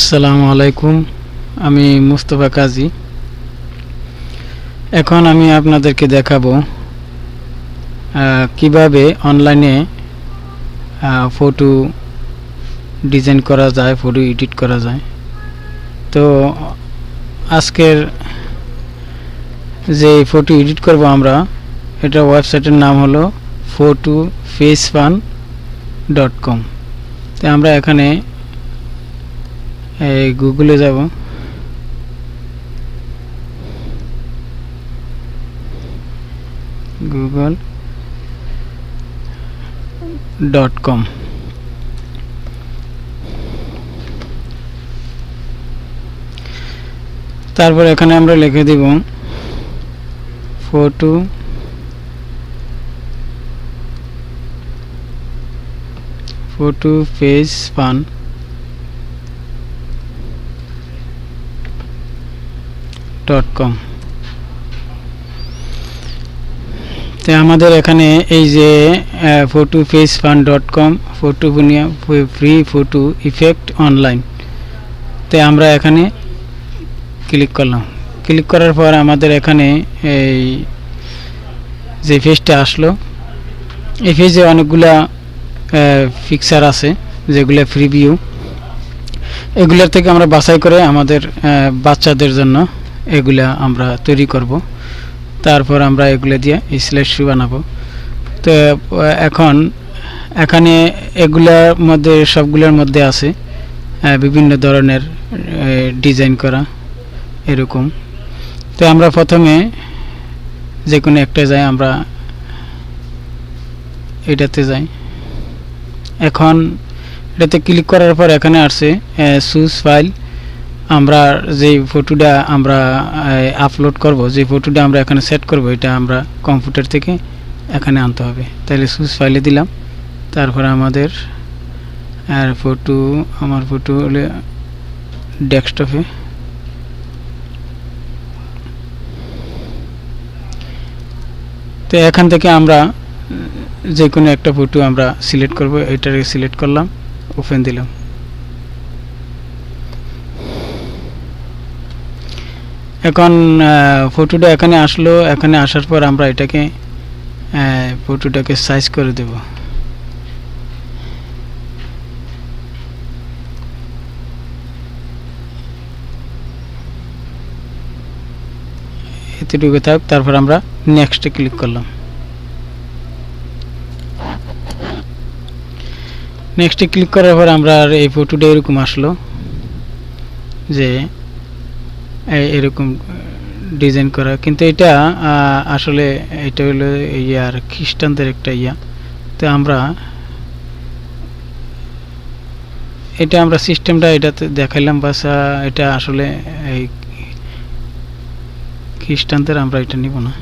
আসসালামু আলাইকুম। আমি মুস্তফা কাজী। এখন আমি আপনাদেরকে দেখাবো কিভাবে অনলাইনে ফটো ডিজাইন করা যায়, ফটো এডিট করা যায়। তো আজকের যে ফটো এডিট করব আমরা, এটা ওয়েবসাইটের নাম হলো photofacefun.com। তো আমরা এখানে গুগলে যাব। google.com। তারপর এখানে আমরা লিখে দিব photofacefun.com। তো আমাদের এখানে এই যে photofacefun.com free photo effect online. তো আমরা এখানে ক্লিক করলাম। ক্লিক করার পর আমাদের এখানে এই যে পেজটা আসলো, এই পেজে অনেকগুলা পিকচার আছে যেগুলো প্রিভিউ। এগুলোর থেকে আমরা বাছাই করে আমাদের বাচ্চাদের জন্য এগুলা আমরা তৈরি করব। তারপর আমরা এগুলো দিয়ে স্লাইড শো বানাবো। তো এখন এখানে এগুলার মধ্যে সবগুলোর মধ্যে আছে বিভিন্ন ধরনের ডিজাইন করা এরকম। তো আমরা প্রথমে যে কোনো একটা যাই, আমরা এটাতে যাই। এখন এটাতে ক্লিক করার পর এখানে আসছে চুজ ফাইল। আমরা যে ফটোটা আমরা আপলোড করব, যে ফটোটা আমরা এখানে সেট করব, এটা আমরা কম্পিউটার থেকে এখানে আনতে হবে। তাহলে চুজ ফাইলে দিলাম। তারপর আমাদের আমার ফটো হলে ডেস্কটপে। তো এখান থেকে আমরা যে কোনো একটা ফটো আমরা সিলেক্ট করব। এটাকে সিলেক্ট করলাম, ওপেন দিলাম। এখন ফটোটা এখানে আসলো। এখানে আসার পর আমরা এটাকে ফটোটাকে সাইজ করে দেব। এতটুকু থাক। তারপর আমরা নেক্সটে ক্লিক করলাম। নেক্সটে ক্লিক করার পর আমরা এই ফটোটা এরকম আসলো, যে এরকম ডিজাইন করা। কিন্তু এটা আসলে এটা হলো ইয়ার খ্রিস্টানদের একটা ইয়া। তো আমরা সিস্টেমটা এটাতে দেখাইলাম, বাস এটা আসলে এই খ্রিস্টানদের, আমরা এটা নিব না।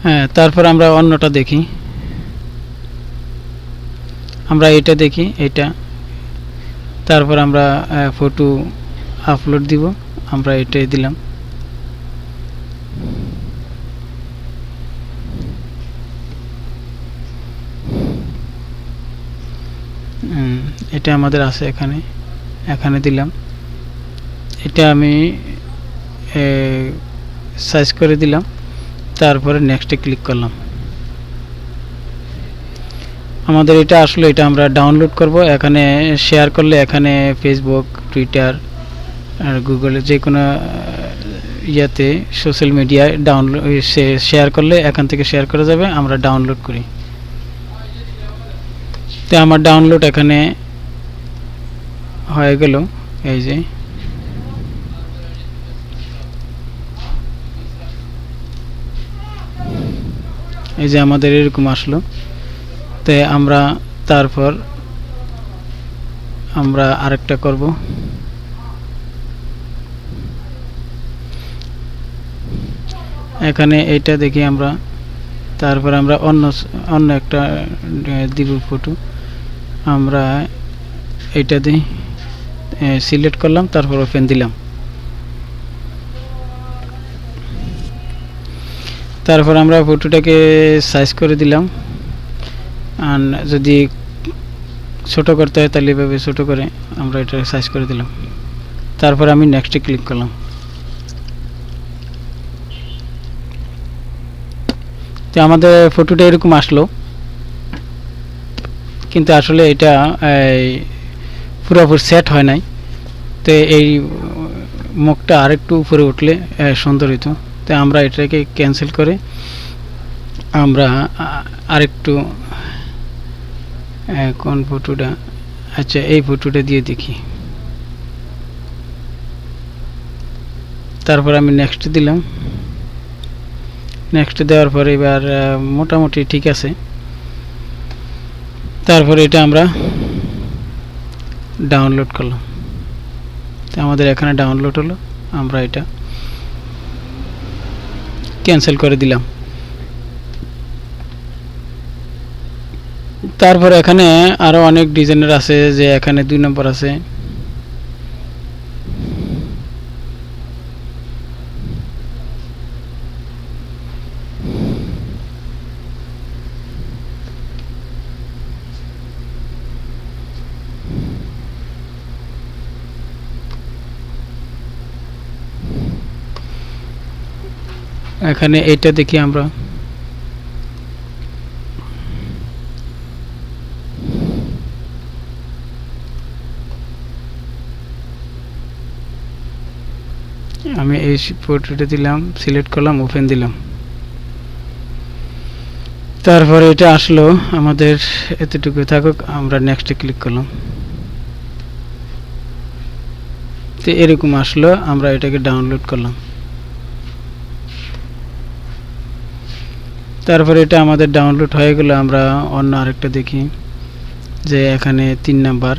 হ্যাঁ, তারপর আমরা অন্যটা দেখি। আমরা এটা দেখি, এটা। তারপর আমরা ফটো আপলোড দিব। আমরা এটাই দিলাম। এটা আমাদের আছে এখানে দিলাম। এটা আমি সাইজ করে দিলাম। তারপরে নেক্সটে ক্লিক করলাম। আমাদের এটা আসলে এটা আমরা ডাউনলোড করব। এখানে শেয়ার করলে এখানে ফেসবুক, টুইটার আর গুগলে যে কোনো ইয়াতে সোশ্যাল মিডিয়ায় ডাউনলোড শেয়ার করলে এখান থেকে শেয়ার করা যাবে। আমরা ডাউনলোড করি। তো আমার ডাউনলোড এখানে হয়ে গেল। এই যে আমাদের এরকম আসলো। তো আমরা তারপর আমরা আরেকটা করব। এখানে এইটা দেখি আমরা। তারপর আমরা অন্য একটা দিব ফটো। আমরা এইটা দিই, সিলেক্ট করলাম। তারপর ওপেন দিলাম। তারপর আমরা ফটোটাকে সাইজ করে দিলাম। আর যদি ছোট করতে হয় তাহলে এভাবে ছোট করে আমরা এটা সাইজ করে দিলাম। তারপর আমি নেক্সটে ক্লিক করলাম। তো আমাদের ফটোটা এরকম আসলো, কিন্তু আসলে এটা পুরোপুরি সেট হয় নাই। তো এই মুখটা আরেকটু উপরে উঠলে সুন্দর হতো। তো আমরা এটাকে ক্যান্সেল করে আমরা আরেকটু কোন ফটোটা, আচ্ছা এই ফটোটা দিয়ে দেখি। তারপর আমি নেক্সট দিলাম। নেক্সট দেওয়ার পরে এবার মোটামুটি ঠিক আছে। তারপরে এটা আমরা ডাউনলোড করলাম। তো আমাদের এখানে ডাউনলোড হলো, আমরা এটা ক্যান্সেল করে দিলাম। তারপর এখানে আরো অনেক ডিজাইনের আছে, যে এখানে 2 নম্বর আছে। এখানে এটা দেখি আমরা, আমি এই ফটোটা দিলাম, সিলেক্ট করলাম, ওপেন দিলাম। তারপরে এটা আসলো, আমাদের এতটুকু থাকুক, আমরা নেক্সটে ক্লিক করলাম। তো এরকম আসলো, আমরা এটাকে ডাউনলোড করলাম। তারপরে এটা আমাদের ডাউনলোড হয়ে গেল। আমরা অন্য আরেকটা দেখি, যে এখানে 3 নাম্বার।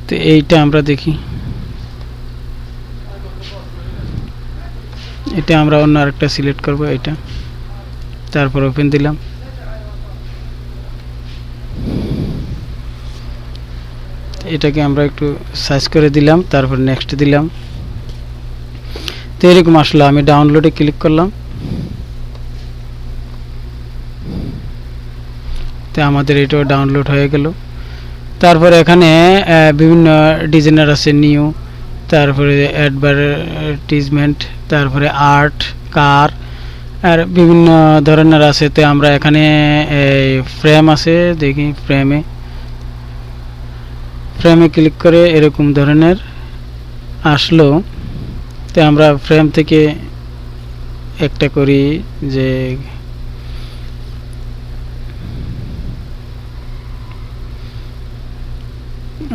তো এইটা আমরা দেখি, এটা আমরা অন্য আরেকটা সিলেক্ট করব, এটা। তারপর ওপেন দিলাম। এটাকে আমরা একটু সাইজ করে দিলাম, তারপর নেক্সট দিলাম। তো এরকম আসলো। আমি ডাউনলোডে ক্লিক করলাম। তো আমাদের এটাও ডাউনলোড হয়ে গেল। তারপরে এখানে বিভিন্ন ডিজাইনার আছে, নিউ, তারপরে অ্যাডভার্টাইজমেন্ট, তারপরে আর্ট, কার, আর বিভিন্ন ধরনের আছে। তো আমরা এখানে ফ্রেম আছে, দেখি ফ্রেমে ক্লিক করে এরকম ধরনের আসলো। তো আমরা ফ্রেম থেকে একটা করি, যে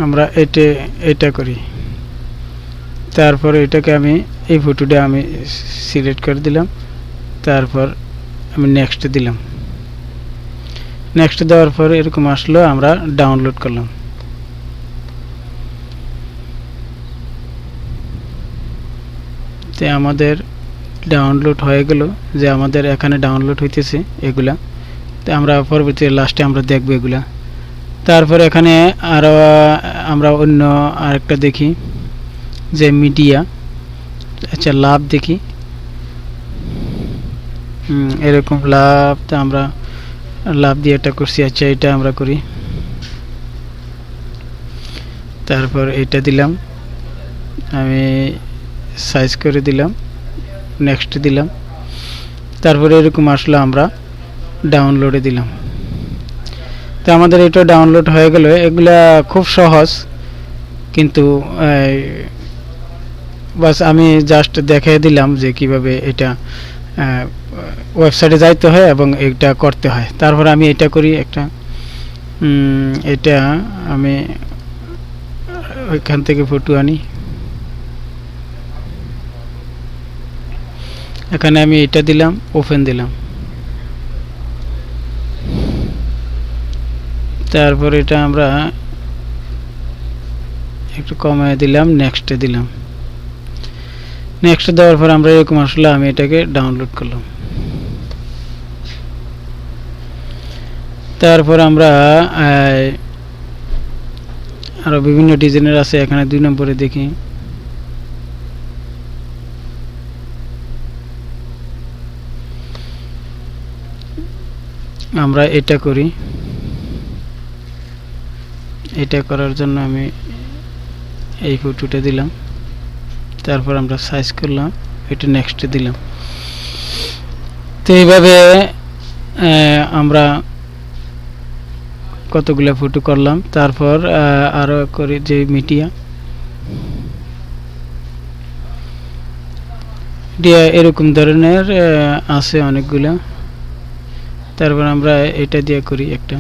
আমরা এটা করি। তারপর এটাকে আমি এই ফটোটা আমি সিলেক্ট করে দিলাম। তারপর আমি নেক্সট দিলাম। নেক্সট দেওয়ার পর এরকম আসলো, আমরা ডাউনলোড করলাম। তো আমাদের ডাউনলোড হয়ে গেল, যে আমাদের এখানে ডাউনলোড হইতেছে এগুলা। তো আমরা পরবর্তী লাস্টে আমরা দেখব এগুলা। তারপর এখানে আরো আমরা অন্য আরেকটা দেখি, যে মিডিয়া। আচ্ছা লাভ দেখি, এরকম লাভ। তো আমরা লাভ দিয়ে এটা করছি। আচ্ছা এটা আমরা করি। তারপর এটা দিলাম, আমি সাইজ করে দিলাম, নেক্সট দিলাম। তারপরে এরকম আসলো, আমরা ডাউনলোডে দিলাম। তো আমাদের এটা ডাউনলোড হয়ে গেল। এগুলা খুব সহজ, কিন্তু বাস আমি জাস্ট দেখিয়ে দিলাম যে কিভাবে এটা ওয়েবসাইটে যাইতে হয় এবং এটা করতে হয়। তারপর আমি এটা করি একটা, এটা আমি ওইখান থেকে ফটো আনি। এখানে আমি এটা দিলাম, ওপেন দিলাম। তারপর এটা আমরা একটু কমায় দিলাম, নেক্সটে দিলাম। নেক্সট দেওয়ার পর আমরা এরকম আসলে, আমি এটাকে ডাউনলোড করলাম। তারপর আমরা আরো বিভিন্ন ডিজাইনের আছে, এখানে 2 নম্বরে দেখি। আমরা এটা করি। এটা করার জন্য আমি এই ফটোটা দিলাম, তারপর আমরা সাইজ করলাম, এটা নেক্সটে দিলাম। তো এইভাবে আমরা কতগুলো ফটো করলাম। তারপর আরও করি যে মিডিয়া, এরকম ধরনের আছে অনেকগুলো। তারপর আমরা এটা দিয়ে করি একটা।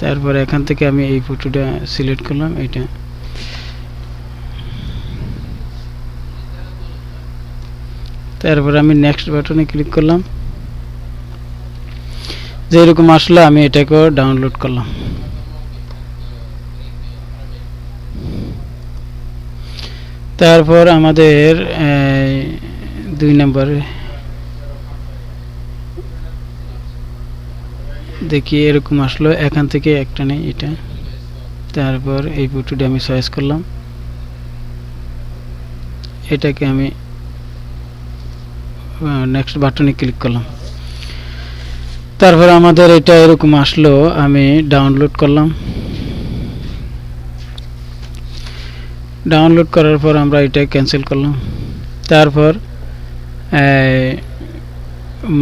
তারপর এখান থেকে আমি এই ফটোটা সিলেক্ট করলাম, এটা। তারপর আমি নেক্সট বাটনে ক্লিক করলাম। যেরকম আসলে আমি এটাকেও ডাউনলোড করলাম। তারপর আমাদের 2 নম্বরে দেখি এরকম আসলো, এখান থেকে একটা নেই এটা। তারপর এই ফটোটা আমি চয়েস করলাম, এটাকে আমি নেক্সট বাটনে ক্লিক করলাম। তারপর আমাদের এটা এরকম আসলো, আমি ডাউনলোড করলাম। ডাউনলোড করার পর আমরা এটা ক্যান্সেল করলাম। তারপর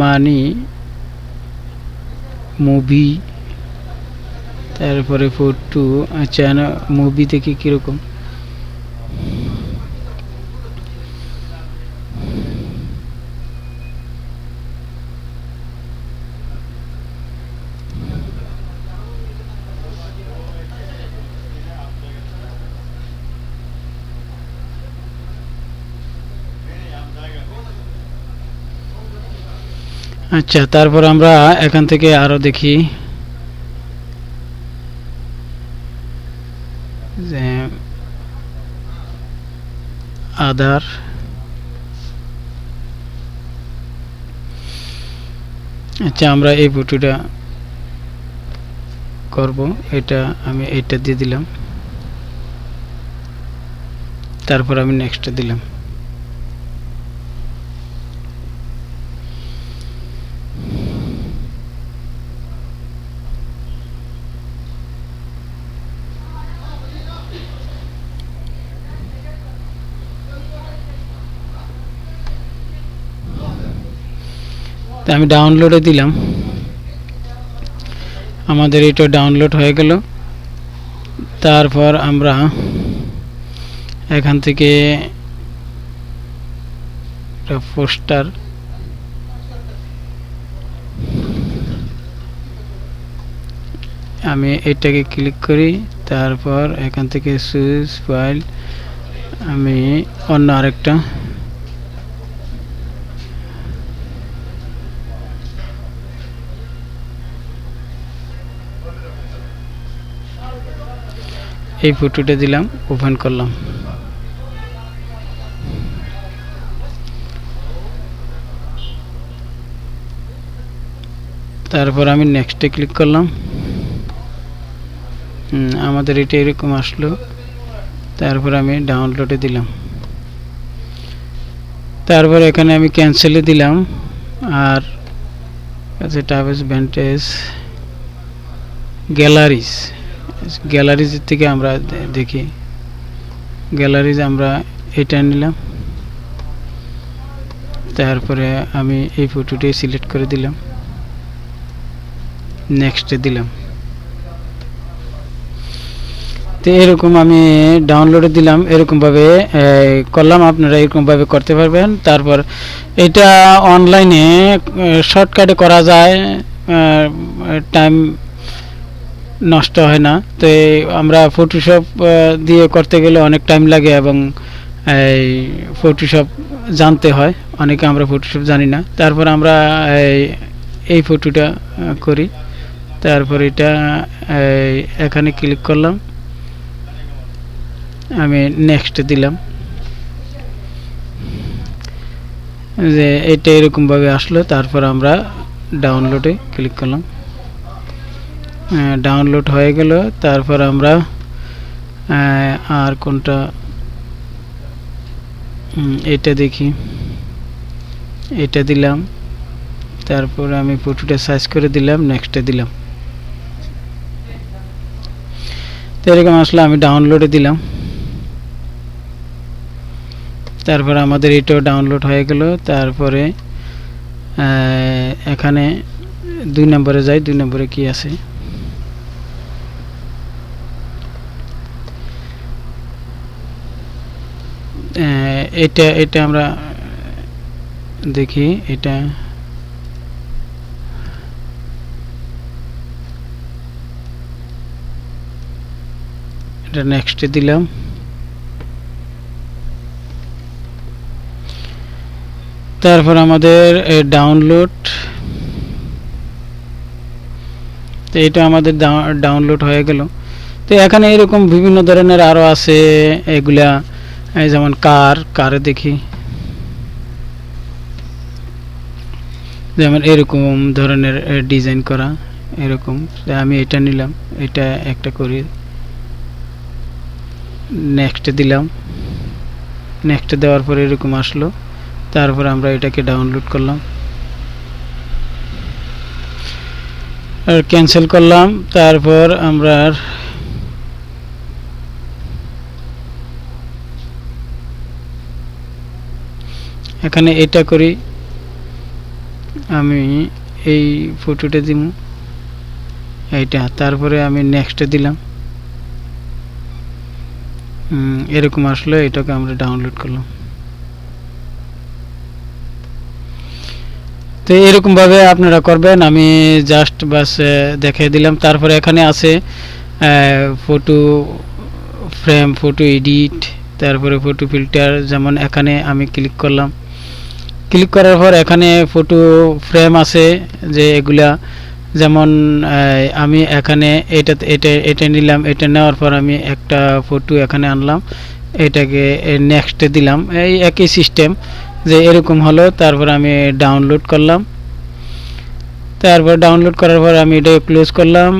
মানি মুভি, তারপরে ফটো, আচ্ছা মুভি দেখি কীরকম। আচ্ছা, তারপর আমরা এখান থেকে আরো দেখি যে আধার, আচ্ছা আমরা এই ফটোটা করব, এটা আমি এইটা দিয়ে দিলাম। তারপর আমি নেক্সটটা দিলাম। আমি ডাউনলোডে দিলাম, আমাদের এটা ডাউনলোড হয়ে গেল। তারপর আমরা এখান থেকে পোস্টার, আমি এটাকে ক্লিক করি। তারপর এখান থেকে সুইচ ফাইল, আমি অন্য আরেকটা এই ফটোটা দিলাম, ওপেন করলাম। তারপর আমি নেক্সটে ক্লিক করলাম। আমাদের এটা এরকম আসলো। তারপর আমি ডাউনলোডে দিলাম। তারপর এখানে আমি ক্যান্সেলে দিলাম। আর টাবেস ভ্যান্টেজ গ্যালারিজ, গ্যালারিজ থেকে আমরা দেখি, গ্যালারিজ আমরা এটা নিলাম। তারপরে আমি এই ফটোটি সিলেক্ট করে দিলাম, নেক্সটে দিলাম। তো এরকম আমি ডাউনলোডে দিলাম, এরকমভাবে করলাম। আপনারা এরকমভাবে করতে পারবেন। তারপর এটা অনলাইনে শর্টকাটে করা যায়, টাইম নষ্ট হয় না। তো আমরা ফটোশপ দিয়ে করতে গেলে অনেক টাইম লাগে এবং এই ফটোশপ জানতে হয়, অনেকে আমরা ফটোশপ জানি না। তারপর আমরা এই ফটোটা করি। তারপর এটা এখানে ক্লিক করলাম, আমি নেক্সট দিলাম। যে এটা এরকমভাবে আসলো। তারপর আমরা ডাউনলোডে ক্লিক করলাম, ডাউনলোড হয়ে গেল। তারপর আমরা আর কোনটা, এটা দেখি। এটা দিলাম, তারপর আমি ফটোটা সাইজ করে দিলাম, নেক্সটে দিলাম। তো এরকম আসলে আমি ডাউনলোডে দিলাম, তারপর আমাদের এটাও ডাউনলোড হয়ে গেল। তারপরে এখানে 2 নম্বরে যাই, 2 নম্বরে কি আছে এটা আমরা দেখি। এটা নেক্সটে দিলাম, তারপর আমাদের ডাউনলোড, তো এটা আমাদের ডাউনলোড হয়ে গেল। তো এখানে এরকম বিভিন্ন ধরনের আরও আছে এগুলা, যেমন কারে দেখি, যেমন এরকম ধরনের ডিজাইন করা এরকম। আমি এটা নিলাম, এটা একটা করি, নেক্সট দিলাম, নেক্সট দেওয়ার পরে এরকম আসলো। তারপর আমরা এটাকে ডাউনলোড করলাম আর ক্যান্সেল করলাম। তারপর আমরা এখানে এটা করি, আমি এই ফটোটা দিব এইটা, তারপরে আমি নেক্সটে দিলাম, এরকম আসলো। এটাকে আমরা ডাউনলোড করলাম। তো এরকম ভাবে আপনারা করবেন, আমি জাস্ট বাস দেখিয়ে দিলাম। তারপরে এখানে আছে ফটো ফ্রেম, ফটো এডিট, তারপরে ফটো ফিল্টার। যেমন এখানে আমি ক্লিক করলাম, ক্লিক করার পর এখানে ফটো ফ্রেম আছে যে এগুলা, যেমন আমি এখানে এটা নিলাম, এটা নেওয়ার পর আমি একটা ফটো এখানে আনলাম, এটাকে নেক্সটে দিলাম। এই একই সিস্টেম যে এরকম হলো। তারপর আমি ডাউনলোড করলাম, তারপর ডাউনলোড করার পর আমি এটা ক্লোজ করলাম।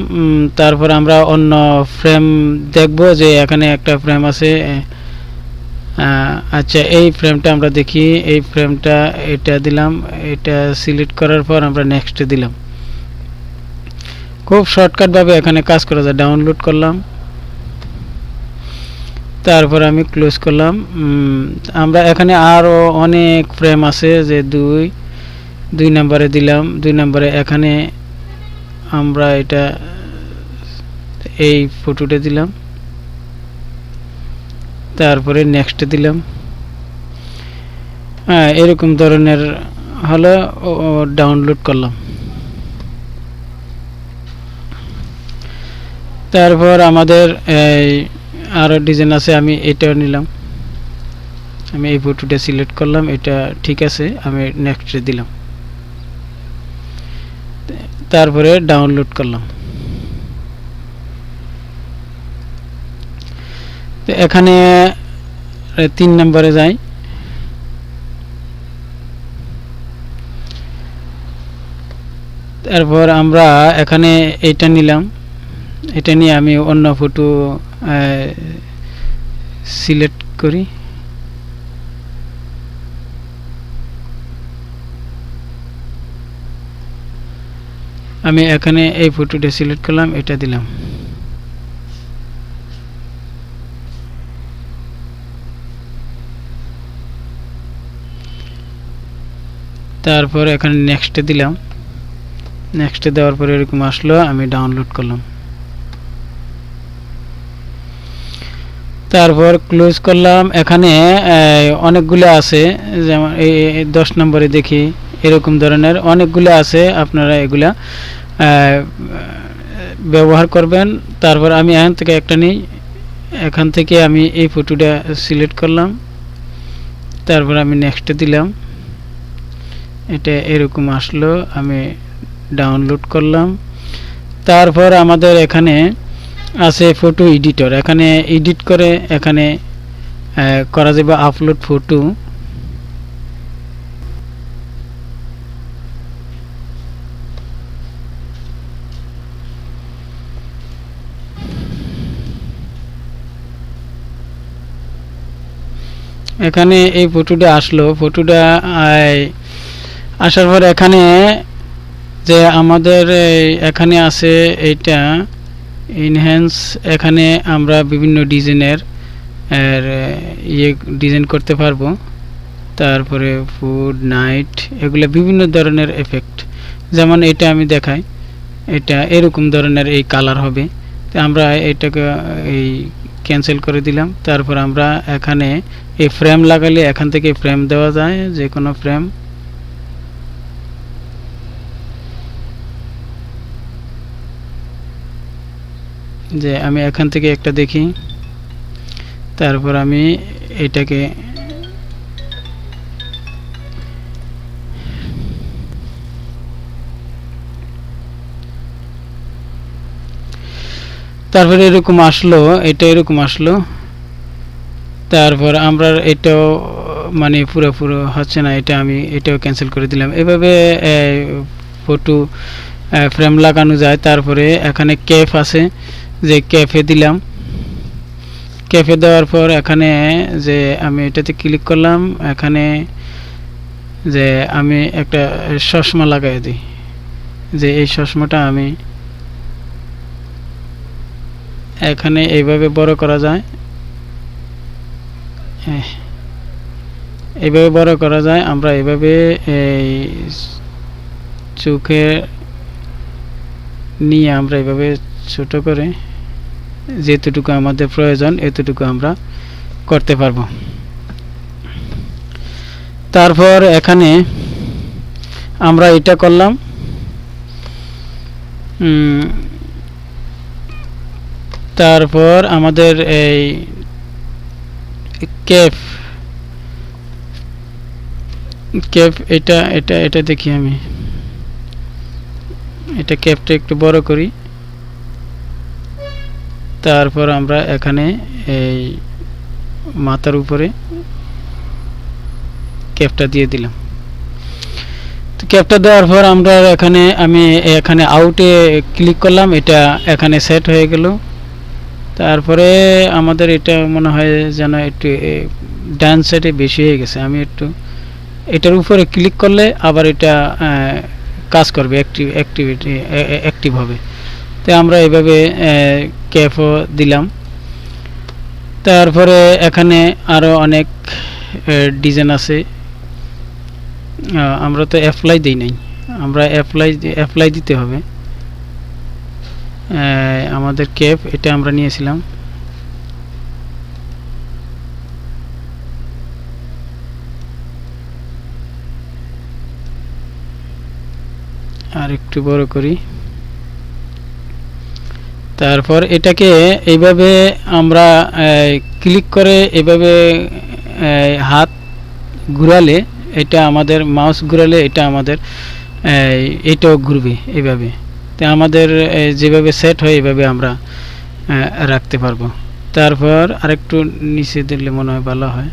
তারপর আমরা অন্য ফ্রেম দেখব, যে এখানে একটা ফ্রেম আছে। আচ্ছা, এই ফ্রেমটা আমরা দেখি, এই ফ্রেমটা এটা দিলাম, এটা সিলেক্ট করার পর আমরা নেক্সটে দিলাম। খুব শর্টকাটভাবে এখানে কাজ করা যায়। ডাউনলোড করলাম, তারপর আমি ক্লোজ করলাম। আমরা এখানে আরও অনেক ফ্রেম আছে, যে দুই নম্বরে দিলাম, 2 নম্বরে এখানে আমরা এটা এই ফটোটা দিলাম, তারপরে নেক্সট দিলাম। এরকম ধরনের হলো, ডাউনলোড করলাম। তারপর আমাদের আরও ডিজাইন আছে, আমি এটাও নিলাম, আমি এই ফটোটা সিলেক্ট করলাম, এটা ঠিক আছে, আমি নেক্সট দিলাম, তারপরে ডাউনলোড করলাম। তো এখানে 3 নম্বরে যাই, তারপর আমরা এখানে এটা নিলাম, এটা নিয়ে আমি অন্য ফটো সিলেক্ট করি। আমি এখানে এই ফটোটা সিলেক্ট করলাম, এটা দিলাম। তারপর এখানে নেক্সট দিলাম, নেক্সট দেওয়ার পরে এরকম আসলো, আমি ডাউনলোড করলাম, তারপর ক্লোজ করলাম। এখানে অনেকগুলো আছে, যেমন এই 10 নম্বরে দেখি, এরকম ধরনের অনেকগুলো আছে, আপনারা এগুলা ব্যবহার করবেন। তারপর আমি এখান থেকে একটা নিই, এখান থেকে আমি এই ফটোটা সিলেক্ট করলাম, তারপর আমি নেক্সট দিলাম, এটা এরকম আসলো, আমি ডাউনলোড করলাম। তারপর আমাদের এখানে আছে ফটো এডিটর, এখানে এডিট করে এখানে করা যাবে আপলোড ফটো। এখানে এই ফটোটা আসলো, ফটোটা আসার পর এখানে যে আমাদের এখানে আছে এইটা ইনহ্যান্স, এখানে আমরা বিভিন্ন ডিজাইনের ডিজাইন করতে পারবো। তারপরে ফুড নাইট, এগুলো বিভিন্ন ধরনের এফেক্ট, যেমন এটা আমি দেখাই, এটা এরকম ধরনের এই কালার হবে। তো আমরা এটাকে এই ক্যান্সেল করে দিলাম। তারপর আমরা এখানে এই ফ্রেম লাগালে এখান থেকে ফ্রেম দেওয়া যায়, যে কোনো ফ্রেম। যে আমি এখান থেকে একটা দেখি, তারপর আমি এটাকে তারপরে এরকম আসলো, এটা এরকম আসলো। তারপর আমরা এটাও মানে পুরো হচ্ছে না, এটা আমি এটাও ক্যান্সেল করে দিলাম। এভাবে ফটো ফ্রেম লাগানো যায়। তারপরে এখানে ক্যাপ আছে, যে ক্যাফে দিলাম। ক্যাফে দেওয়ার পর এখানে যে আমি এটাতে ক্লিক করলাম, এখানে যে আমি একটা চশমা লাগাই দিই, যে এই চশমাটা আমি এখানে এইভাবে বড় করা যায়, এইভাবে বড় করা যায়। আমরা এইভাবে এই চোখে নিয়ে আমরা এইভাবে ছোট করে যেতটুকু আমাদের প্রয়োজন এতটুকু আমরা করতে পারবো। তারপর এখানে আমরা এটা করলাম, তারপর আমাদের এই ক্যাপ এটা এটা এটা দেখি, আমি এটা ক্যাপটা একটু বড় করি। তারপর আমরা এখানে এই মাথার উপরে ক্যাপটা দিয়ে দিলাম। তো ক্যাপটা দেওয়ার পর আমরা এখানে আমি এখানে আউটে ক্লিক করলাম, এটা এখানে সেট হয়ে গেল। তারপরে আমাদের এটা মনে হয় যেন একটু ডান সাইডে বেশি হয়ে গেছে, আমি একটু এটার উপরে ক্লিক করলে আবার এটা কাজ করবে, অ্যাক্টিভ হবে। তো আমরা এইভাবে ক্যাপও দিলাম। তারপরে এখানে আরও অনেক ডিজাইন আছে, আমরা তো অ্যাপ্লাই দিই নাই, আমরা অ্যাপ্লাই দিতে হবে। আমাদের ক্যাপ এটা আমরা নিয়েছিলাম, আর একটু বড় করি। তারপর এটাকে এইভাবে আমরা ক্লিক করে এইভাবে হাত ঘুরালে, এটা আমাদের মাউস ঘুরালে এটা আমাদের এটাও ঘুরবে এইভাবে। তো আমাদের যেভাবে সেট হয় এইভাবে আমরা রাখতে পারবো। তারপর আরেকটু নিচে দিলে মনে হয় ভালো হয়।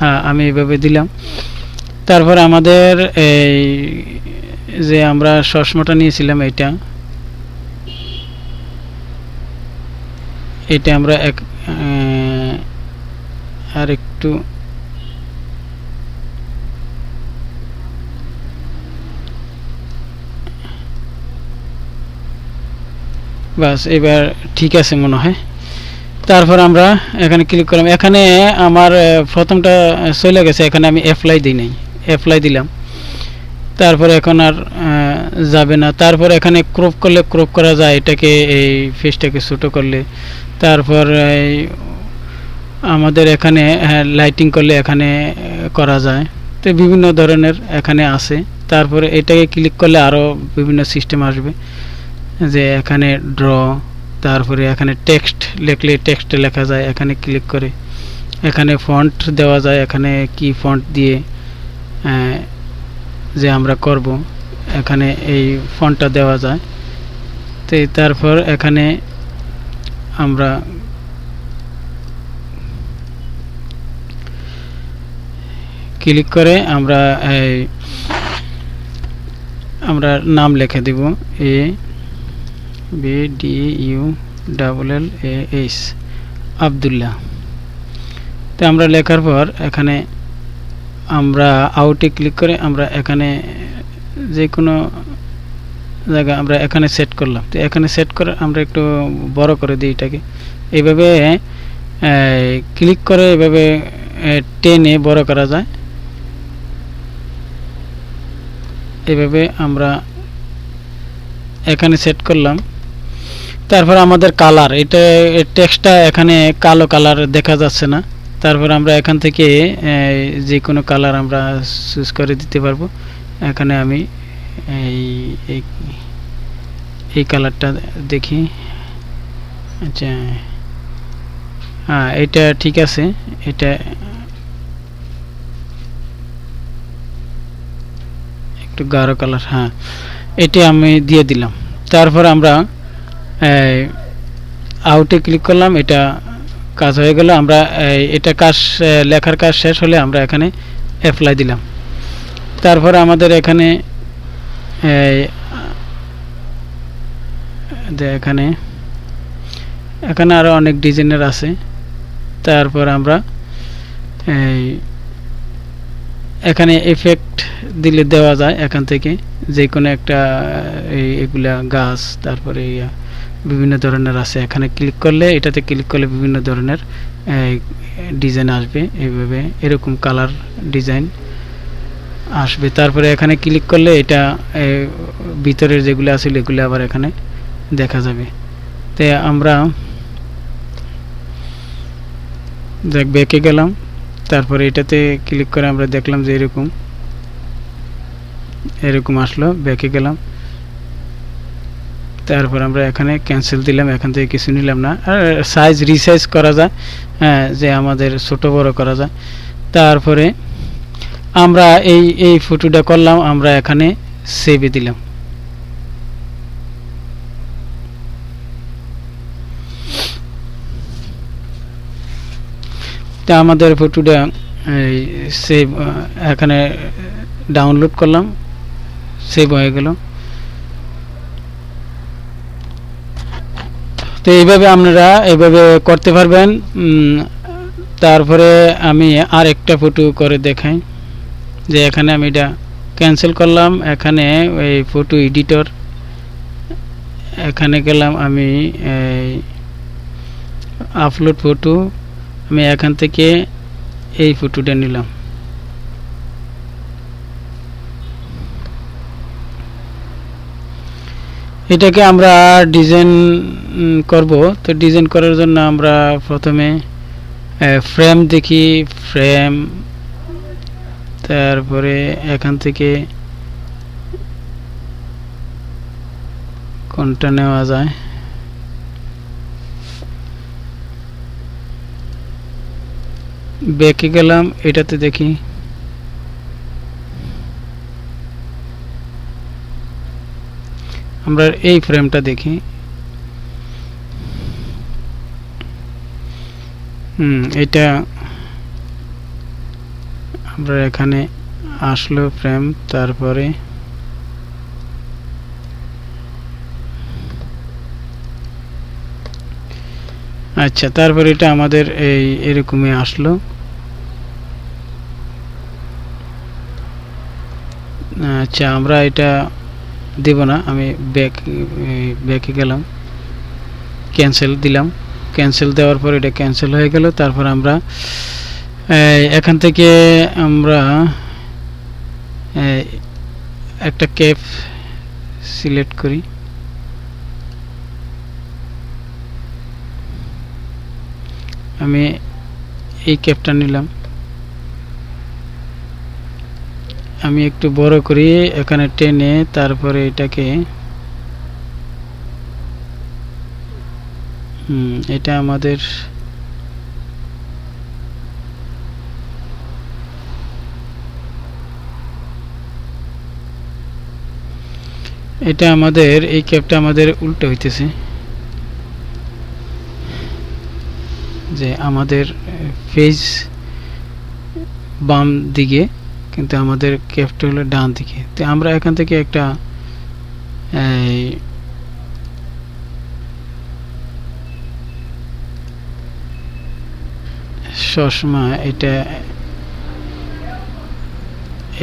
হ্যাঁ, আমি এইভাবে দিলাম। তারপর আমাদের এই যে আমরা চশমাটা নিয়েছিলাম, এটা আমরা আর একটু বাস, এবার ঠিক আছে মনে হয়। তারপর আমরা এখানে ক্লিক করলাম, এখানে আমার প্রথমটা চলে গেছে, এখানে আমি অ্যাপ্লাই দিই নাই, অ্যাপ্লাই দিলাম। তারপর এখন আর যাবে না। তারপর এখানে ক্রপ করলে ক্রপ করা যায়, এটাকে এই ফেসটাকে ছোটো করলে। তারপর আমাদের এখানে লাইটিং করলে এখানে করা যায়। তো বিভিন্ন ধরনের এখানে আছে। তারপরে এটাকে ক্লিক করলে আরও বিভিন্ন সিস্টেম আসবে, যে এখানে ড্র, তারপরে এখানে টেক্সট লিখলে টেক্সটে লেখা যায়, এখানে ক্লিক করে এখানে ফন্ট দেওয়া যায়, এখানে কি ফন্ট দিয়ে যে আমরা করব এখানে এই ফন্টটা দেওয়া যায়। তো তারপর এখানে আমরা ক্লিক করে আমরা নাম লিখে দিব, ABDULLAH, আব্দুল্লাহ। তো আমরা লেখার পর এখানে আমরা আউটে ক্লিক করে আমরা এখানে যে কোনো জায়গা আমরা এখানে সেট করলাম। তো এখানে সেট করে আমরা একটু বড় করে দিই এটাকে। এইভাবে ক্লিক করে এভাবে টেনে বড় করা যায়। এভাবে আমরা এখানে সেট করলাম। তারপর আমাদের কালার, এটা টেক্সটটা এখানে কালো কালার দেখা যাচ্ছে না। তারপর আমরা এখান থেকে যে কোনো কালার আমরা চুজ করে দিতে পারবো। এখানে আমি এই কালারটা দেখি। আচ্ছা, হ্যাঁ এটা ঠিক আছে। এটা একটু গাঢ় কালার, হ্যাঁ এটা আমি দিয়ে দিলাম। তারপর আমরা আউটে ক্লিক করলাম, এটা কাজ হয়ে গেল। আমরা এটা কাজ লেখার কাজ শেষ হলে আমরা এখানে অ্যাপ্লাই দিলাম। তারপর আমাদের এখানে এখানে এখানে আরো অনেক ডিজাইনের আছে। তারপর আমরা এখানে ইফেক্ট দিলে দেওয়া যায় এখান থেকে যে কোনো একটা এগুলা গাছ, তারপরে বিভিন্ন ধরনের আছে। এখানে ক্লিক করলে, এটাতে ক্লিক করলে বিভিন্ন ধরনের ডিজাইন আসবে। এইভাবে এরকম কালার ডিজাইন আসবে। তারপরে এখানে ক্লিক করলে এটা ভিতরের যেগুলো আছে এগুলো আবার এখানে দেখা যাবে। তো আমরা ব্যাকে গেলাম। তারপরে এটাতে ক্লিক করে আমরা দেখলাম যে এরকম আসলো। ব্যাকে গেলাম। তারপর আমরা এখানে ক্যান্সেল দিলাম, এখান থেকে কিছু নিলাম না। আর সাইজ রিসাইজ করা যায়, হ্যাঁ, যে আমাদের ছোট বড় করা যায়। তারপরে আমরা এই ফটোটা করলাম, আমরা এখানে সেভে দিলাম। তা আমাদের ফটোটা সেভ এখানে ডাউনলোড করলাম, সেভ হয়ে গেল। তো এইভাবে আপনারা এইভাবে করতে পারবেন। তারপরে আমি আর একটা ফটো করে দেখাই, যে এখানে আমি এটা ক্যান্সেল করলাম। এখানে এই ফটো এডিটর, এখানে গেলাম, আমি আপলোড ফটো, আমি এখান থেকে এই ফটোটা নিলাম। এটাকে আমরা ডিজাইন করব। তো ডিজাইন করার জন্য আমরা প্রথমে ফ্রেম দেখি, ফ্রেম, তারপরে এখান থেকে কোনটা নেওয়া যায়। ব্যাকে গেলাম, এটাতে দেখি। আমরা এই ফ্রেমটা দেখি। এটা আমরা এখানে আসলো ফ্রেম। তারপরে আচ্ছা, তারপরে এটা আমাদের এরকমই আসলো। আচ্ছা, আমরা এটা দেব না, আমি ব্যাকে গেলাম, ক্যান্সেল দিলাম। ক্যান্সেল দেওয়ার পর এটা ক্যান্সেল হয়ে গেল। তারপর আমরা এখান থেকে আমরা একটা ক্যাপ সিলেক্ট করি। আমি এই ক্যাপটা নিলাম, আমি একটু বড় করি, এখানে টেনে, তারপরে এটাকে এটা আমাদের এই ক্যাপটা আমাদের উল্টো হইতেছে, যে আমাদের পেজ বাম দিকে কিন্তু আমাদের ক্যাপটা হলো ডান দিকে। তো আমরা এখান থেকে একটা চশমা, এটা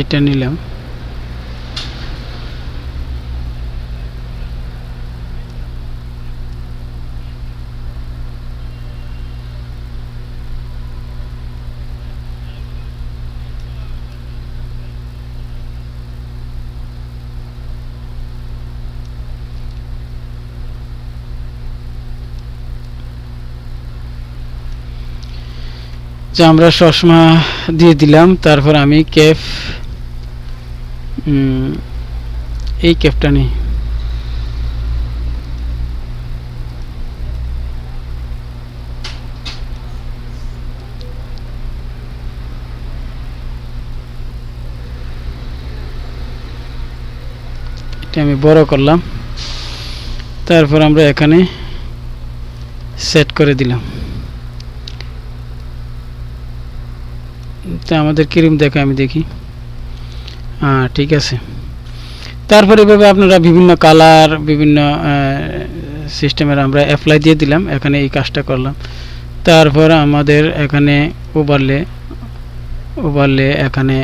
এটা নিলাম। যে আমরা চশমা দিয়ে দিলাম, তারপর আমি ক্যাপ, এই ক্যাপটা নিই। এটা আমি বড় করলাম, তারপর আমরা এখানে সেট করে দিলাম। তা আমাদের কিরম দেখে আমি দেখি। ঠিক আছে। তারপর এভাবে আপনারা বিভিন্ন কালার, বিভিন্ন সিস্টেমের আমরা অ্যাপ্লাই দিয়ে দিলাম, এখানে এই কাজটা করলাম। তারপর আমাদের এখানে ওভারলে এখানে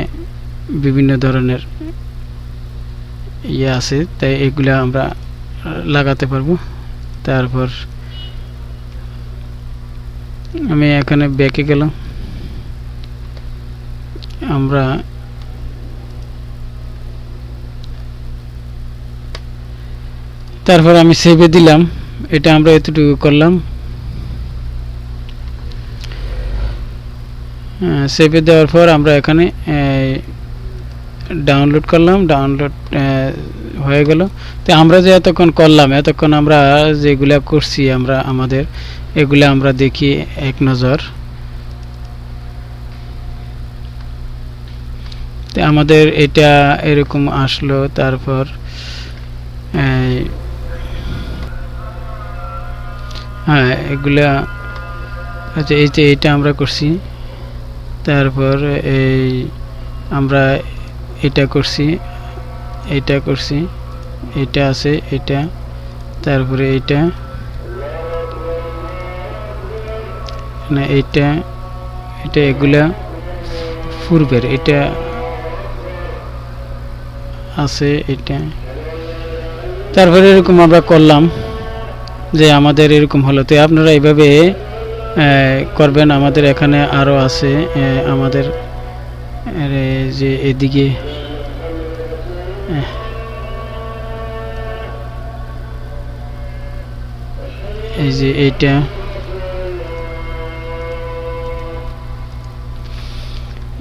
বিভিন্ন ধরনের ইয়ে আছে, তাই এগুলো আমরা লাগাতে পারবো। তারপর আমি এখানে ব্যাকে গেলাম, আমরা তারপর আমি সেভে দিলাম। এটা আমরা এতটুকু করলাম। সেভে দেওয়ার পর আমরা এখানে ডাউনলোড করলাম, ডাউনলোড হয়ে গেল। তো আমরা যে এতক্ষণ করলাম, এতক্ষণ আমরা যেগুলা করছি আমরা আমাদের এগুলা আমরা দেখি এক নজর। তো আমাদের এটা এরকম আসলো। তারপর হ্যাঁ, এগুলা আচ্ছা, এই যে এটা আমরা করছি। তারপর এই আমরা এটা করছি, এটা করছি, এটা আছে, এটা, তারপরে এটা না, এটা এটা এগুলা পূর্বের, এটা আছে, এটা। তারপরে এরকম আমরা করলাম যে আমাদের এরকম হলো। তো আপনারা এইভাবে করবেন। আমাদের এখানে আরও আছে, আমাদের যে এদিকে এই যে এইটা,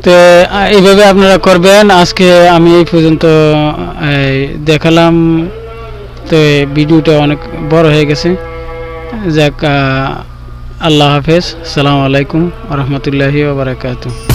তো এইভাবে আপনারা করবেন। আজকে আমি এই পর্যন্ত দেখালাম। তো ভিডিওটা অনেক বড় হয়ে গেছে। যাক, আল্লাহ হাফেজ, আসসালামু আলাইকুম ওয়া রাহমাতুল্লাহি ওয়া বারাকাতুহু।